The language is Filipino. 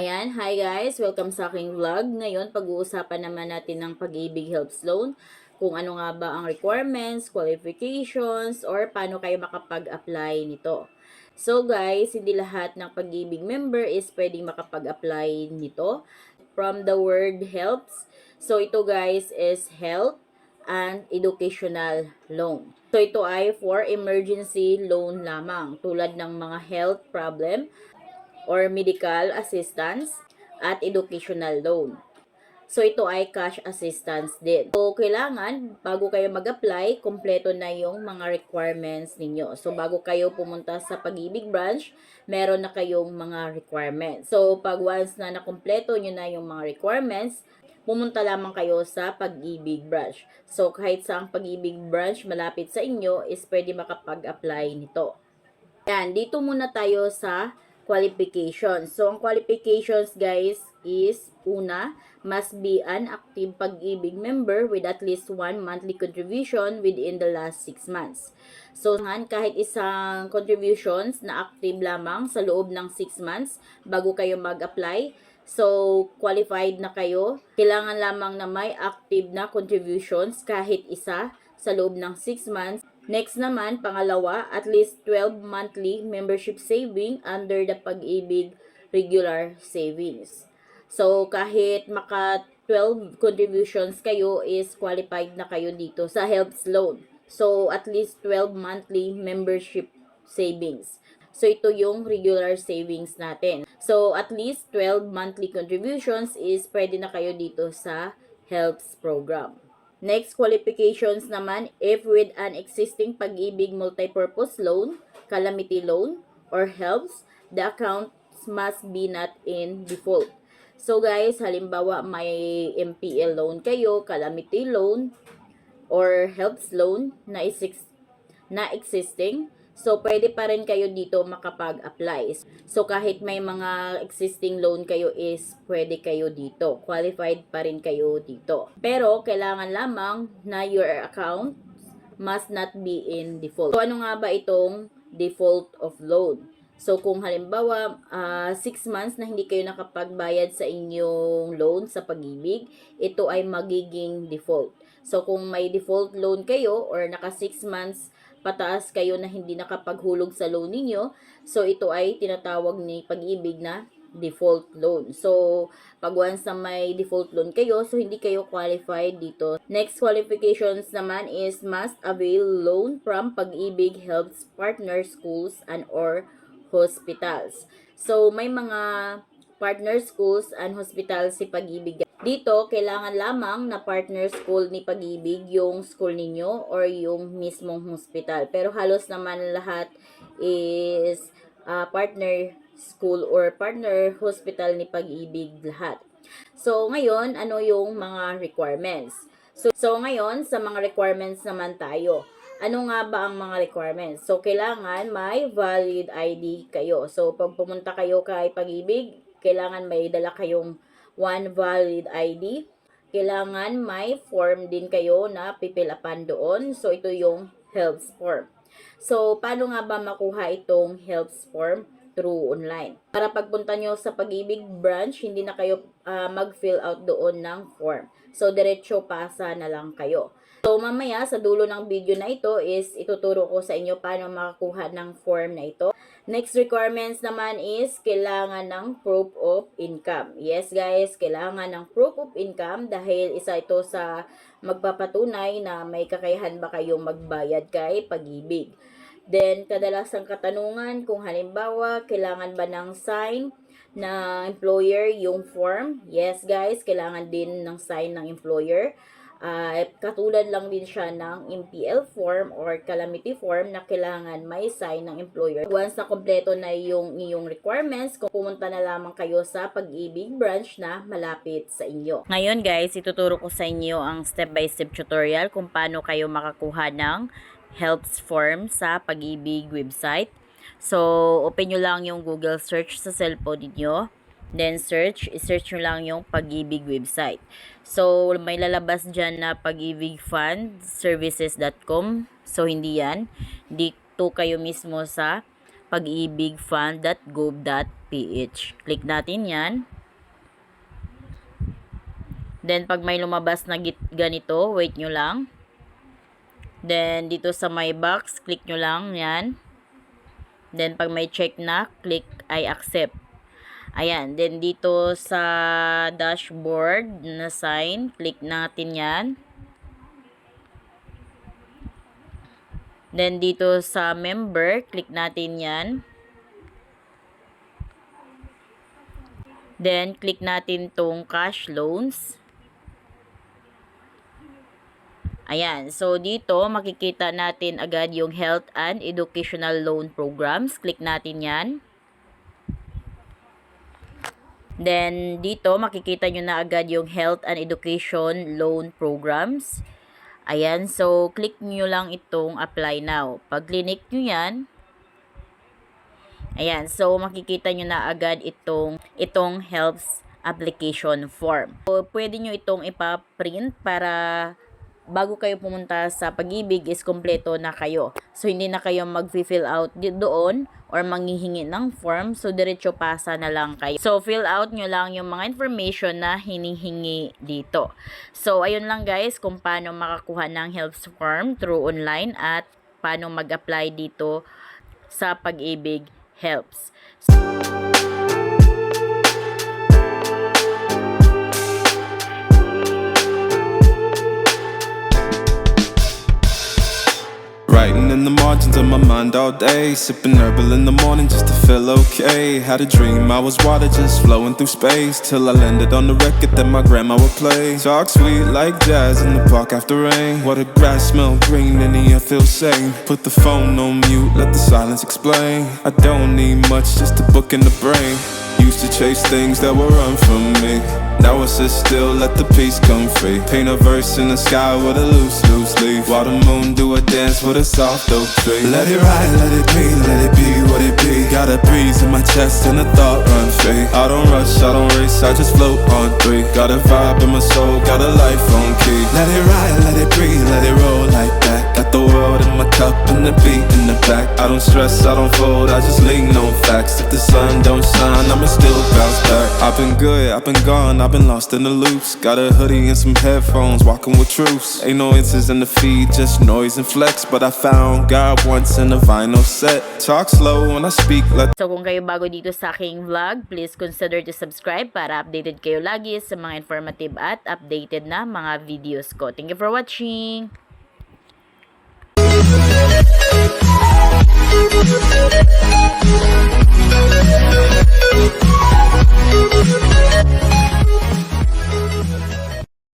Ayan, hi guys! Welcome sa aking vlog. Ngayon, pag-uusapan naman natin ng Pag-ibig Helps Loan. Kung ano nga ba ang requirements, qualifications, or paano kayo makapag-apply nito. So guys, hindi lahat ng Pag-ibig member is pwedeng makapag-apply nito. From the word helps. So ito guys is health and educational loan. So ito ay for emergency loan lamang, tulad ng mga health problem or medical assistance at educational loan. So, ito ay cash assistance din. So, kailangan, bago kayo mag-apply, kompleto na yung mga requirements ninyo. So, bago kayo pumunta sa Pag-ibig branch, meron na kayong mga requirements. So, pag once na nakompleto nyo na yung mga requirements, pumunta lamang kayo sa Pag-ibig branch. So, kahit sa ang Pag-ibig branch malapit sa inyo, is pwede makapag-apply nito. Yan, dito muna tayo sa qualifications. So, ang qualifications guys is, una, must be an active Pag-ibig member with at least 1 monthly contribution within the last 6 months. So, kahit isang contributions na active lamang sa loob ng 6 months bago kayo mag-apply, so qualified na kayo. Kailangan lamang na may active na contributions kahit isa sa loob ng 6 months. Next naman, pangalawa, at least 12 monthly membership saving under the Pag-ibig regular savings. So, kahit maka 12 contributions kayo is qualified na kayo dito sa helps loan. So, at least 12 monthly membership savings. So, ito yung regular savings natin. So, at least 12 monthly contributions is pwede na kayo dito sa helps program. Next qualifications naman, if with an existing Pag-ibig multipurpose loan, calamity loan, or helps, the accounts must be not in default. So guys, halimbawa may MPL loan kayo, calamity loan, or helps loan na existing, so pwede pa rin kayo dito makapag-apply. So kahit may mga existing loan kayo is pwede kayo dito. Qualified pa rin kayo dito. Pero kailangan lamang na your account must not be in default. So ano nga ba itong default of loan? So kung halimbawa 6 months na hindi kayo nakapagbayad sa inyong loan sa Pag-ibig, ito ay magiging default. So kung may default loan kayo or naka 6 months pataas kayo na hindi nakapaghulog sa loan ninyo, so ito ay tinatawag ni Pag-ibig na default loan. So, pag once na may default loan kayo, so hindi kayo qualified dito. Next qualifications naman is must avail loan from Pag-ibig Helps Partner Schools and or hospitals. So, may mga partner schools and hospitals si Pag-ibig. Dito, kailangan lamang na partner school ni Pag-ibig yung school ninyo or yung mismong hospital. Pero halos naman lahat is partner school or partner hospital ni Pag-ibig lahat. So, ngayon, ano yung mga requirements? So ngayon, sa mga requirements naman tayo. Ano nga ba ang mga requirements? So, kailangan may valid ID kayo. So, pag pumunta kayo kay Pag-ibig, kailangan may dala kayong one valid ID. Kailangan may form din kayo na pipilapan doon. So, ito yung helps form. So, paano nga ba makuha itong helps form? Through online. Para pagpunta nyo sa Pag-ibig branch, hindi na kayo mag-fill out doon ng form. So, diretso pasa na lang kayo. So, mamaya sa dulo ng video na ito is ituturo ko sa inyo paano makakuha ng form na ito. Next requirements naman is kailangan ng proof of income. Yes guys, kailangan ng proof of income dahil isa ito sa magpapatunay na may kakayahan ba kayong magbayad kay Pag-ibig. Then, kadalasang katanungan kung halimbawa, kailangan ba ng sign na employer yung form? Yes guys, kailangan din ng sign ng employer. Katulad lang din siya ng MPL form or calamity form na kailangan may sign ng employer. Once na kompleto na yung iyong requirements, kung pumunta na lamang kayo sa Pag-ibig branch na malapit sa inyo. Ngayon guys, ituturo ko sa inyo ang step-by-step tutorial kung paano kayo makakuha ng helps form sa Pag-ibig website. So, open nyo lang yung Google search sa cellphone niyo. Then, search nyo lang yung Pag-ibig website. So, may lalabas dyan na pag-ibigfundservices.com. So, hindi yan. Dito kayo mismo sa pag-ibigfund.gov.ph. Click natin yan. Then, pag may lumabas na ganito, wait nyo lang. Then, dito sa my box, click nyo lang, yan. Then, pag may check na, click I accept. Ayan, then dito sa dashboard na sign, click natin yan. Then, dito sa member, click natin yan. Then, click natin tong cash loans. Ayan, so dito makikita natin agad yung health and educational loan programs. Click natin yan. Then, dito makikita nyo na agad yung health and education loan programs. Ayan, so click nyo lang itong apply now. Pag click nyo yan, ayan, so makikita nyo na agad itong health application form. So, pwede nyo itong ipa-print para bago kayo pumunta sa Pag-ibig is kompleto na kayo. So, hindi na kayo mag-fill out doon or manghihingi ng form. So, diretso pasa na lang kayo. So, fill out nyo lang yung mga information na hinihingi dito. So, ayun lang guys kung paano makakuha ng health form through online at paano mag-apply dito sa Pag-ibig Helps. Writing in the margins of my mind all day, sipping herbal in the morning just to feel okay. Had a dream I was water just flowing through space, till I landed on the record that my grandma would play. Talk sweet like jazz in the park after rain. What the grass smell green and the air feels sane. Put the phone on mute, let the silence explain. I don't need much, just a book in the brain. Used to chase things that were run from me. Now I sit still, let the peace come free. Paint a verse in the sky with a loose leaf. While the moon do a dance with a soft oak tree. Let it ride, let it be what it be. Got a breeze in my chest and a thought run free. I don't rush, I don't race, I just float on 3. Got a vibe in my soul, got a life on key. Let it ride, let it breathe, let it roll like that. Got the world in my cup and the beat in the back. I don't stress, I don't fold, I just lean on facts. If the sun don't shine, I'ma still bounce back. I've been good, I've been gone, I've been lost in the loops. Got a hoodie and some headphones, walking with truths. Ain't no inches in the feed, just noise and flex. But I found God once in a vinyl set. Talk slow when I speak, let. So kung kayo bago dito sa aking vlog, please consider to subscribe para updated kayo lagi sa mga informative at updated na mga videos ko. Thank you for watching! We'll be right back.